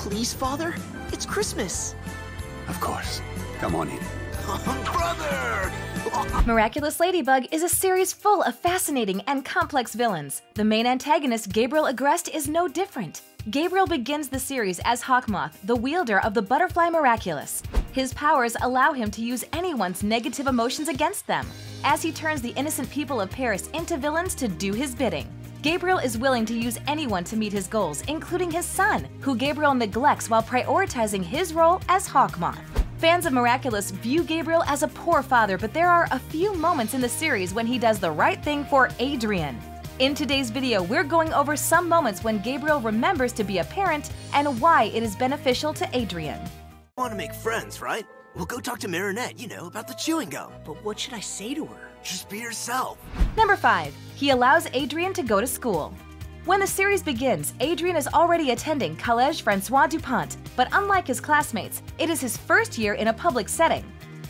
Please, Father? It's Christmas. Of course. Come on in. Brother! Miraculous Ladybug is a series full of fascinating and complex villains. The main antagonist, Gabriel Agreste, is no different. Gabriel begins the series as Hawk Moth, the wielder of the Butterfly Miraculous. His powers allow him to use anyone's negative emotions against them, as he turns the innocent people of Paris into villains to do his bidding. Gabriel is willing to use anyone to meet his goals, including his son, who Gabriel neglects while prioritizing his role as Hawk Moth. Fans of Miraculous view Gabriel as a poor father, but there are a few moments in the series when he does the right thing for Adrien. In today's video, we're going over some moments when Gabriel remembers to be a parent and why it is beneficial to Adrien. Want to make friends, right? We'll go talk to Marinette, about the chewing gum. But what should I say to her? Just be yourself. Number 5. He allows Adrien to go to school. When the series begins, Adrien is already attending Collège François Dupont, but unlike his classmates, it is his first year in a public setting.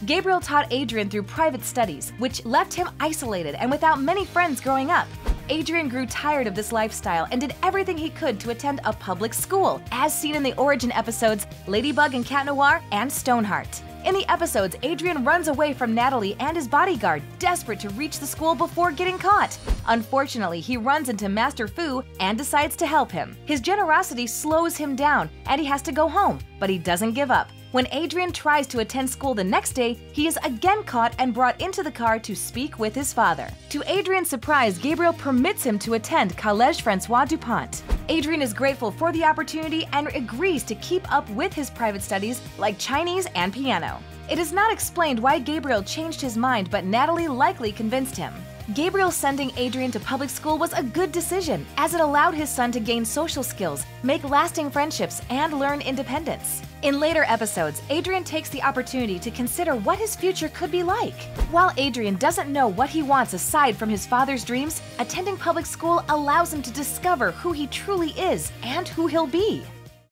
Gabriel taught Adrien through private studies, which left him isolated and without many friends growing up. Adrien grew tired of this lifestyle and did everything he could to attend a public school, as seen in the origin episodes Ladybug and Cat Noir and Stoneheart. In the episodes, Adrien runs away from Natalie and his bodyguard, desperate to reach the school before getting caught. Unfortunately, he runs into Master Fu and decides to help him. His generosity slows him down, and he has to go home, but he doesn't give up. When Adrien tries to attend school the next day, he is again caught and brought into the car to speak with his father. To Adrien's surprise, Gabriel permits him to attend Collège François Dupont. Adrien is grateful for the opportunity and agrees to keep up with his private studies like Chinese and piano. It is not explained why Gabriel changed his mind, but Natalie likely convinced him. Gabriel sending Adrien to public school was a good decision, as it allowed his son to gain social skills, make lasting friendships, and learn independence. In later episodes, Adrien takes the opportunity to consider what his future could be like. While Adrien doesn't know what he wants aside from his father's dreams, attending public school allows him to discover who he truly is and who he'll be.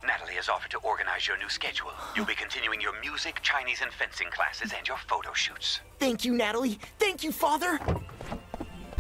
Natalie has offered to organize your new schedule. You'll be continuing your music, Chinese, and fencing classes and your photo shoots. Thank you, Natalie. Thank you, Father.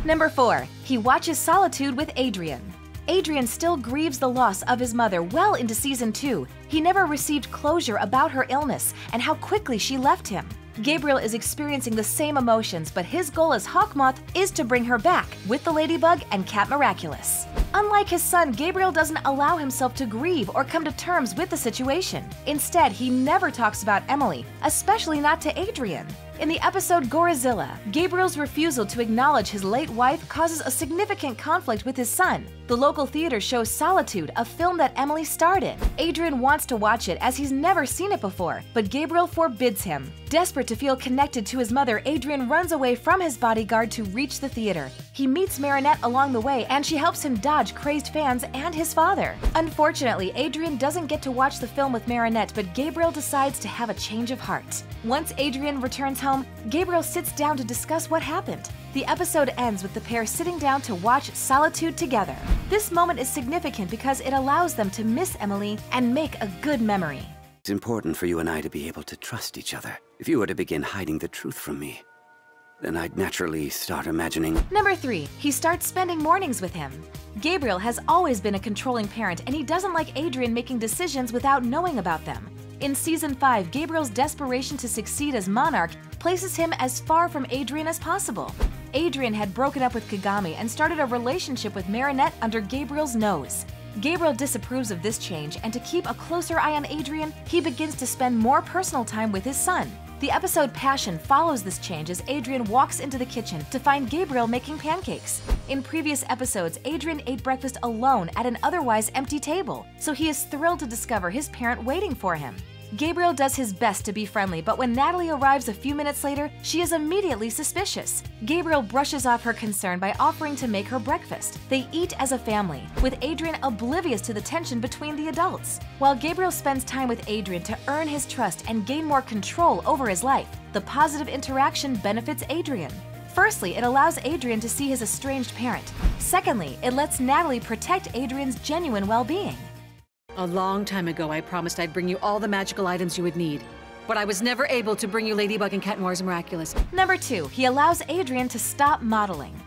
Number 4. He watches Solitude with Adrien. Adrien still grieves the loss of his mother well into Season 2. He never received closure about her illness and how quickly she left him. Gabriel is experiencing the same emotions, but his goal as Hawk Moth is to bring her back with the Ladybug and Cat Miraculous. Unlike his son, Gabriel doesn't allow himself to grieve or come to terms with the situation. Instead, he never talks about Emily, especially not to Adrien. In the episode Gorizilla, Gabriel's refusal to acknowledge his late wife causes a significant conflict with his son. The local theater shows Solitude, a film that Emily starred in. Adrien wants to watch it as he's never seen it before, but Gabriel forbids him. Desperate to feel connected to his mother, Adrien runs away from his bodyguard to reach the theater. He meets Marinette along the way, and she helps him dodge crazed fans and his father. Unfortunately, Adrien doesn't get to watch the film with Marinette, but Gabriel decides to have a change of heart. Once Adrien returns home, Gabriel sits down to discuss what happened. The episode ends with the pair sitting down to watch Solitude together. This moment is significant because it allows them to miss Emily and make a good memory. It's important for you and I to be able to trust each other. If you were to begin hiding the truth from me, then I'd naturally start imagining. Number 3. He starts spending mornings with him. Gabriel has always been a controlling parent, and he doesn't like Adrien making decisions without knowing about them. In Season 5, Gabriel's desperation to succeed as monarch places him as far from Adrien as possible. Adrien had broken up with Kagami and started a relationship with Marinette under Gabriel's nose. Gabriel disapproves of this change, and to keep a closer eye on Adrien, he begins to spend more personal time with his son. The episode Passion follows this change as Adrien walks into the kitchen to find Gabriel making pancakes. In previous episodes, Adrien ate breakfast alone at an otherwise empty table, so he is thrilled to discover his parent waiting for him. Gabriel does his best to be friendly, but when Natalie arrives a few minutes later, she is immediately suspicious. Gabriel brushes off her concern by offering to make her breakfast. They eat as a family, with Adrien oblivious to the tension between the adults. While Gabriel spends time with Adrien to earn his trust and gain more control over his life, the positive interaction benefits Adrien. Firstly, it allows Adrien to see his estranged parent. Secondly, it lets Natalie protect Adrien's genuine well-being. A long time ago, I promised I'd bring you all the magical items you would need. But I was never able to bring you Ladybug and Cat Noir's Miraculous. Number 2, he allows Adrien to stop modeling.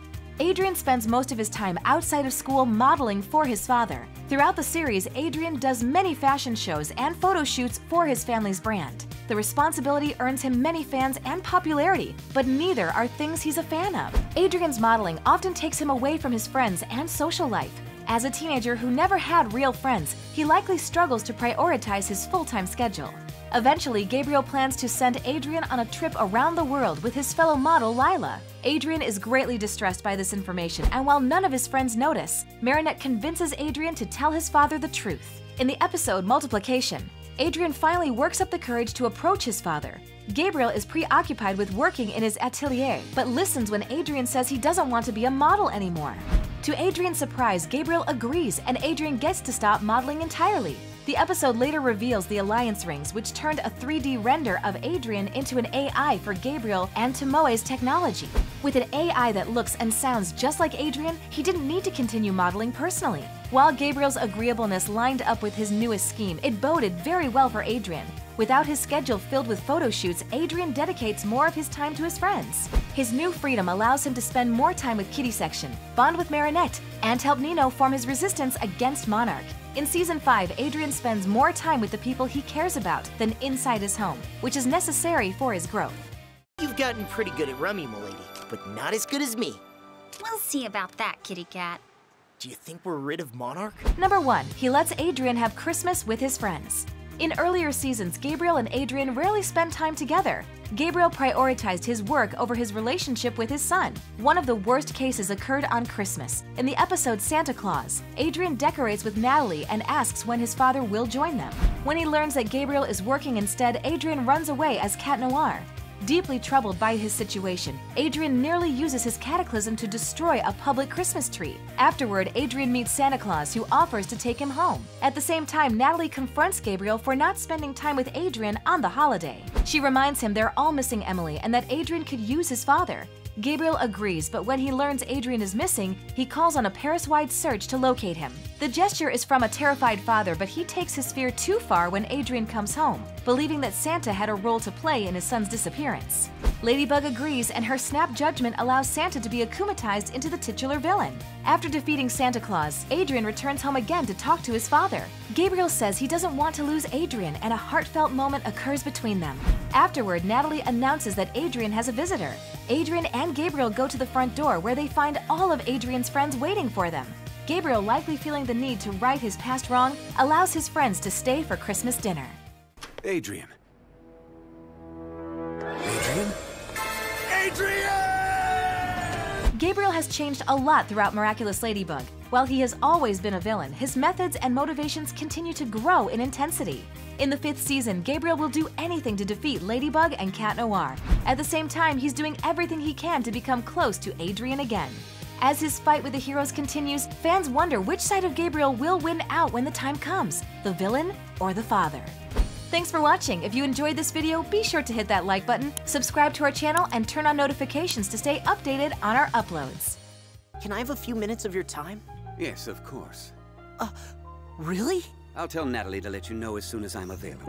Adrien spends most of his time outside of school modeling for his father. Throughout the series, Adrien does many fashion shows and photo shoots for his family's brand. The responsibility earns him many fans and popularity, but neither are things he's a fan of. Adrien's modeling often takes him away from his friends and social life. As a teenager who never had real friends, he likely struggles to prioritize his full-time schedule. Eventually, Gabriel plans to send Adrien on a trip around the world with his fellow model, Lila. Adrien is greatly distressed by this information, and while none of his friends notice, Marinette convinces Adrien to tell his father the truth. In the episode Multiplication, Adrien finally works up the courage to approach his father. Gabriel is preoccupied with working in his atelier, but listens when Adrien says he doesn't want to be a model anymore. To Adrien's surprise, Gabriel agrees, and Adrien gets to stop modeling entirely. The episode later reveals the alliance rings, which turned a 3D render of Adrien into an AI for Gabriel and Tomoe's technology. With an AI that looks and sounds just like Adrien, he didn't need to continue modeling personally. While Gabriel's agreeableness lined up with his newest scheme, it boded very well for Adrien. Without his schedule filled with photo shoots, Adrien dedicates more of his time to his friends. His new freedom allows him to spend more time with Kitty Section, bond with Marinette, and help Nino form his resistance against Monarch. In Season 5, Adrien spends more time with the people he cares about than inside his home, which is necessary for his growth. You've gotten pretty good at rummy, m'lady, but not as good as me. We'll see about that, kitty cat. Do you think we're rid of Monarch? Number 1. He lets Adrien have Christmas with his friends. In earlier seasons, Gabriel and Adrien rarely spent time together. Gabriel prioritized his work over his relationship with his son. One of the worst cases occurred on Christmas. In the episode Santa Claus, Adrien decorates with Natalie and asks when his father will join them. When he learns that Gabriel is working instead, Adrien runs away as Cat Noir. Deeply troubled by his situation, Adrien nearly uses his cataclysm to destroy a public Christmas tree. Afterward, Adrien meets Santa Claus, who offers to take him home. At the same time, Natalie confronts Gabriel for not spending time with Adrien on the holiday. She reminds him they're all missing Emily and that Adrien could use his father. Gabriel agrees, but when he learns Adrien is missing, he calls on a Paris-wide search to locate him. The gesture is from a terrified father, but he takes his fear too far when Adrien comes home, believing that Santa had a role to play in his son's disappearance. Ladybug agrees, and her snap judgment allows Santa to be akumatized into the titular villain. After defeating Santa Claus, Adrien returns home again to talk to his father. Gabriel says he doesn't want to lose Adrien, and a heartfelt moment occurs between them. Afterward, Natalie announces that Adrien has a visitor. Adrien and Gabriel go to the front door, where they find all of Adrien's friends waiting for them. Gabriel, likely feeling the need to right his past wrong, allows his friends to stay for Christmas dinner. Adrien. Adrien? Adrien! Gabriel has changed a lot throughout Miraculous Ladybug. While he has always been a villain, his methods and motivations continue to grow in intensity. In the 5th season, Gabriel will do anything to defeat Ladybug and Cat Noir. At the same time, he's doing everything he can to become close to Adrien again. As his fight with the heroes continues, fans wonder which side of Gabriel will win out when the time comes, the villain or the father. Thanks for watching. If you enjoyed this video, be sure to hit that like button, subscribe to our channel, and turn on notifications to stay updated on our uploads. Can I have a few minutes of your time? Yes, of course. Really? I'll tell Natalie to let you know as soon as I'm available.